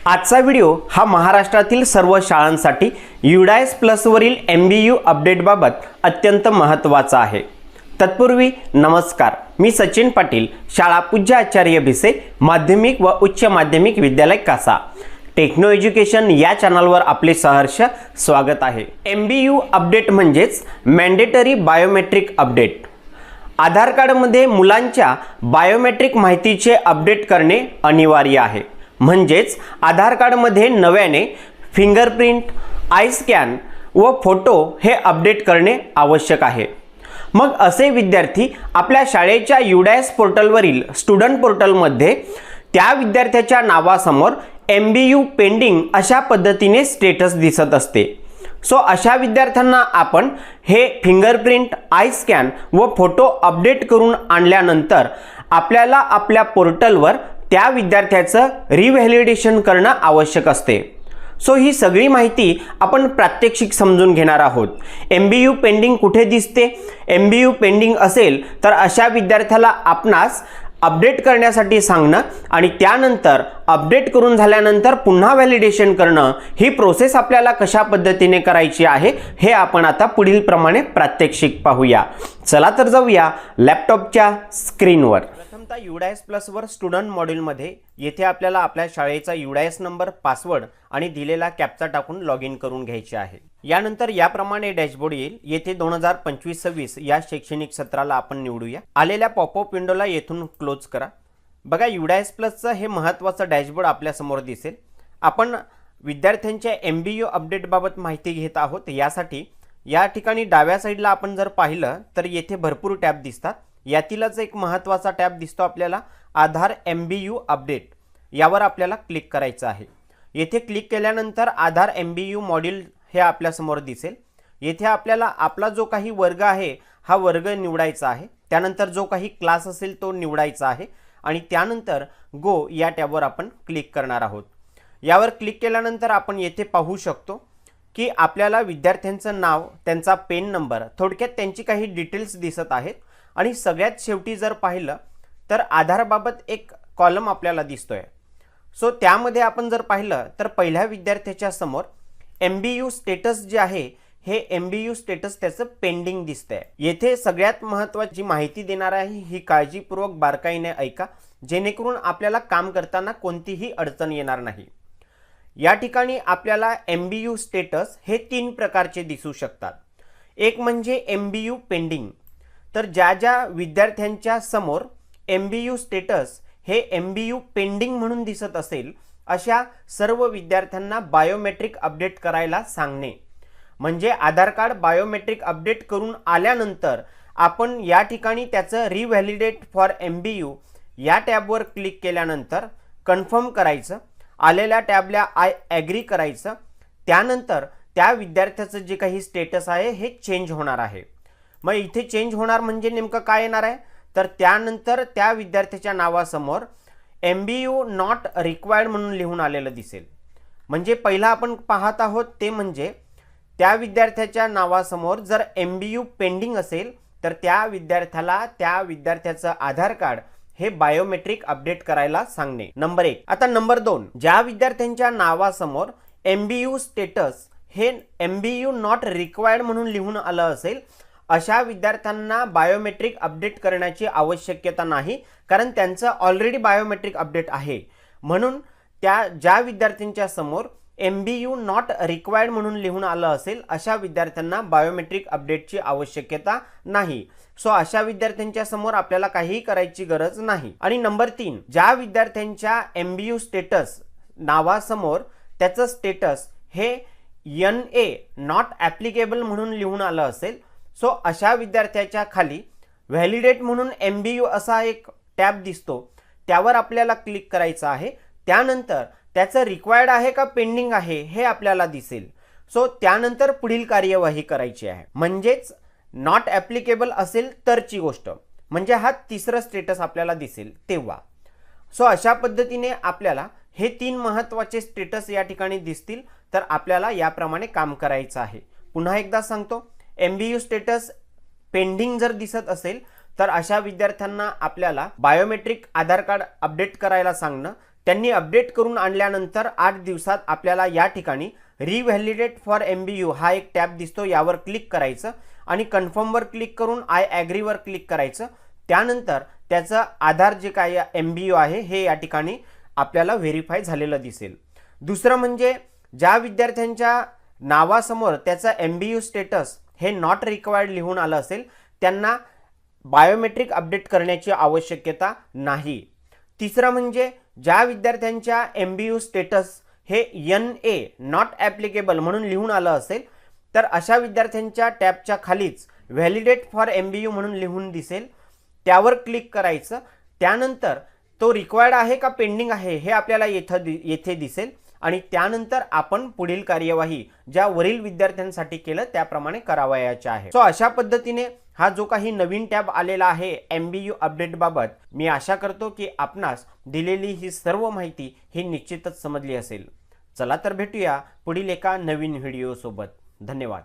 आजचा व्हिडिओ हा महाराष्ट्रातील सर्व शाळांसाठी UDIS प्लस वरील MBU अपडेटबाबत अत्यंत महत्त्वाचा आहे। तत्पूर्वी नमस्कार, मी सचिन पाटील, शाळा पूज्य आचार्य भिसे माध्यमिक व उच्च माध्यमिक विद्यालय कासा टेक्नो एज्युकेशन या चॅनलवर आपले सहर्ष स्वागत आहे। MBU अपडेट म्हणजेच मॅन्डेटरी बायोमेट्रिक अपडेट। आधार कार्डमध्ये मुलांच्या बायोमेट्रिक माहितीचे अपडेट करणे अनिवार्य आहे। म्हणजेच आधार कार्डमध्ये नव्याने फिंगरप्रिंट, आय स्कॅन व फोटो हे अपडेट करणे आवश्यक आहे। मग असे विद्यार्थी आपल्या शाळेच्या UDIS पोर्टलवरील स्टुडंट पोर्टलमध्ये त्या विद्यार्थ्याच्या नावासमोर MBU पेंडिंग अशा पद्धतीने स्टेटस दिसत असते। सो अशा विद्यार्थ्यांना आपण हे फिंगरप्रिंट, आय स्कॅन व फोटो अपडेट करून आणल्यानंतर आपल्याला आपल्या पोर्टलवर त्या विद्यार्थ्याचं रिव्हॅलिडेशन करणं आवश्यक असते। सो ही सगळी माहिती आपण प्रात्यक्षिक समजून घेणार आहोत। MBU पेंडिंग कुठे दिसते? MBU पेंडिंग असेल तर अशा विद्यार्थ्याला आपणास अपडेट करण्यासाठी सांगणं आणि त्यानंतर अपडेट करून झाल्यानंतर पुन्हा व्हॅलिडेशन करणं, ही प्रोसेस आपल्याला कशा पद्धतीने करायची आहे हे आपण आता पुढील प्रमाणे प्रात्यक्षिक पाहूया। चला तर जाऊया लॅपटॉपच्या स्क्रीनवर। प्रथमतः UDIS प्लस वर स्टुडंट मॉड्यूलमध्ये येथे आपल्याला आपल्या शाळेचा UDIS नंबर, पासवर्ड आणि दिलेला कॅप्चा टाकून लॉग इन करून घ्यायचे आहे। यानंतर याप्रमाणे डॅशबोर्ड येईल। येथे 2025-26 या शैक्षणिक सत्राला आपण निवडूया। आलेल्या पॉपअप विंडोला येथून क्लोज करा। बघा, UDIS प्लसचं हे महत्त्वाचं डॅशबोर्ड आपल्या समोर दिसेल। आपण विद्यार्थ्यांच्या MBU अपडेट बाबत माहिती घेत आहोत। यासाठी या ठिकाणी डाव्या साईडला आपण जर पाहिलं तर येथे भरपूर टॅब दिसतात। यातीलच एक महत्त्वाचा टॅब दिसतो आपल्याला, आधार MBU अपडेट। यावर आपल्याला क्लिक करायचं आहे। येथे क्लिक केल्यानंतर आधार MBU मॉड्यूल हे आपल्या समोर दिसेल। येथे आपल्याला आपला जो काही वर्ग आहे हा वर्ग निवडायचा आहे। त्यानंतर जो काही क्लास असेल तो निवडायचा आहे आणि त्यानंतर गो या टॅबवर आपण क्लिक करणार आहोत। यावर क्लिक केल्यानंतर आपण येथे पाहू शकतो की आपल्याला विद्यार्थ्यांचं नाव, त्यांचा पेन नंबर, थोडक्यात त्यांची काही डिटेल्स दिसत आहेत। आणि सगळ्यात शेवटी जर पाहिलं तर आधारबाबत एक कॉलम आपल्याला दिसतोय। सो त्यामध्ये आपण जर पाहिलं तर पहिल्या विद्यार्थ्याच्या समोर MBU स्टेटस जे आहे हे MBU स्टेटस त्याचं पेंडिंग दिसतंय। येथे सगळ्यात महत्त्वाची माहिती देणार आहे, ही काळजीपूर्वक बारकाईने ऐका, जेणेकरून आपल्याला काम करताना कोणतीही अडचण येणार नाही। या ठिकाणी आपल्याला MBU स्टेटस हे 3 प्रकारचे दिसू शकतात। एक म्हणजे MBU पेंडिंग। तर ज्या ज्या विद्यार्थ्यांच्या समोर MBU स्टेटस हे MBU पेंडिंग म्हणून दिसत असेल अशा सर्व विद्यार्थ्यांना बायोमेट्रिक अपडेट करायला सांगणे। म्हणजे आधार कार्ड बायोमेट्रिक अपडेट करून आल्यानंतर आपण या ठिकाणी त्याचं रिव्हॅलिडेट फॉर MBU या टॅबवर क्लिक केल्यानंतर कन्फर्म करायचं। आलेल्या टॅबला आय ॲग्री करायचं। त्यानंतर त्या विद्यार्थ्याचं जे काही स्टेटस आहे हे चेंज होणार आहे। मग इथे चेंज होणार म्हणजे नेमकं काय येणार आहे तर त्यानंतर त्या विद्यार्थ्याच्या नावासमोर MBU नॉट रिक्वायर्ड म्हणून लिहून आलेलं दिसेल। म्हणजे पहिला आपण पाहत आहोत ते म्हणजे त्या विद्यार्थ्याच्या नावासमोर जर MBU पेंडिंग असेल तर त्या विद्यार्थ्याला त्या विद्यार्थ्याचं आधार कार्ड हे बायोमेट्रिक अपडेट करायला सांगणे, नंबर 1। आता नंबर 2, ज्या विद्यार्थ्यांच्या नावासमोर MBU स्टेटस हे MBU नॉट रिक्वायर्ड म्हणून लिहून आलं असेल अशा विद्यार्थ्यांना बायोमेट्रिक अपडेट करण्याची आवश्यकता नाही, कारण त्यांचं ऑलरेडी बायोमेट्रिक अपडेट आहे। म्हणून त्या ज्या विद्यार्थ्यांच्या समोर MBU नॉट रिक्वायर्ड म्हणून लिहून आलं असेल अशा विद्यार्थ्यांना बायोमेट्रिक अपडेटची आवश्यकता नाही। सो अशा विद्यार्थ्यांच्या समोर आपल्याला काहीही करायची गरज नाही। आणि नंबर 3, ज्या विद्यार्थ्यांच्या MBU स्टेटस नावासमोर त्याचं स्टेटस हे NA नॉट ॲप्लिकेबल म्हणून लिहून आलं असेल, सो अशा विद्यार्थ्याच्या खाली व्हॅलिडेट म्हणून MBU असा एक टॅब दिसतो, त्यावर आपल्याला क्लिक करायचं आहे। त्यानंतर त्याचं रिक्वायर्ड आहे का पेंडिंग आहे हे आपल्याला दिसेल। सो त्यानंतर पुढील कार्यवाही करायची आहे। म्हणजेच नॉट ॲप्लिकेबल असेल तरची गोष्ट, म्हणजे हा तिसरं स्टेटस आपल्याला दिसेल तेव्हा। सो अशा पद्धतीने आपल्याला हे 3 महत्त्वाचे स्टेटस या ठिकाणी दिसतील। तर आपल्याला याप्रमाणे काम करायचं आहे। पुन्हा एकदा सांगतो, MBU स्टेटस पेंडिंग जर दिसत असेल तर अशा विद्यार्थ्यांना आपल्याला बायोमेट्रिक आधार कार्ड अपडेट करायला सांगणं, त्यांनी अपडेट करून आणल्यानंतर 8 दिवसात आपल्याला या ठिकाणी रिव्हॅलिडेट फॉर MBU हा एक टॅब दिसतो, यावर क्लिक करायचं आणि कन्फर्मवर क्लिक करून आय ॲग्रीवर क्लिक करायचं. त्यानंतर त्याचं आधार जे काय MBU आहे हे या ठिकाणी आपल्याला व्हेरीफाय झालेलं दिसेल. दुसरं म्हणजे ज्या विद्यार्थ्यांच्या नावासमोर त्याचा MBU स्टेटस हे नॉट रिक्वायर्ड लिहून आलं असेल त्यांना बायोमेट्रिक अपडेट करण्याची आवश्यकता नाही. तिसरं म्हणजे ज्या विद्यार्थ्यांच्या MBU स्टेटस हे NA नॉट ॲप्लिकेबल म्हणून लिहून आलं असेल तर अशा विद्यार्थ्यांच्या टॅबच्या खालीच व्हॅलिडेट फॉर MBU म्हणून लिहून दिसेल, त्यावर क्लिक करायचं. त्यानंतर तो रिक्वायर्ड आहे का पेंडिंग आहे हे आपल्याला येथे दिसेल आणि त्यानंतर आपण पुढील कार्यवाही ज्या वरील विद्यार्थ्यांसाठी केलं त्याप्रमाणे करावयाच्या आहे. सो अशा पद्धतीने हा जो काही नवीन टॅब आलेला आहे MBU अपडेट बाबत, मी आशा करतो की आपणास दिलेली ही सर्व माहिती ही निश्चितच समजली असेल. चला तर भेटूया पुढील एका नवीन व्हिडिओ सोबत. धन्यवाद.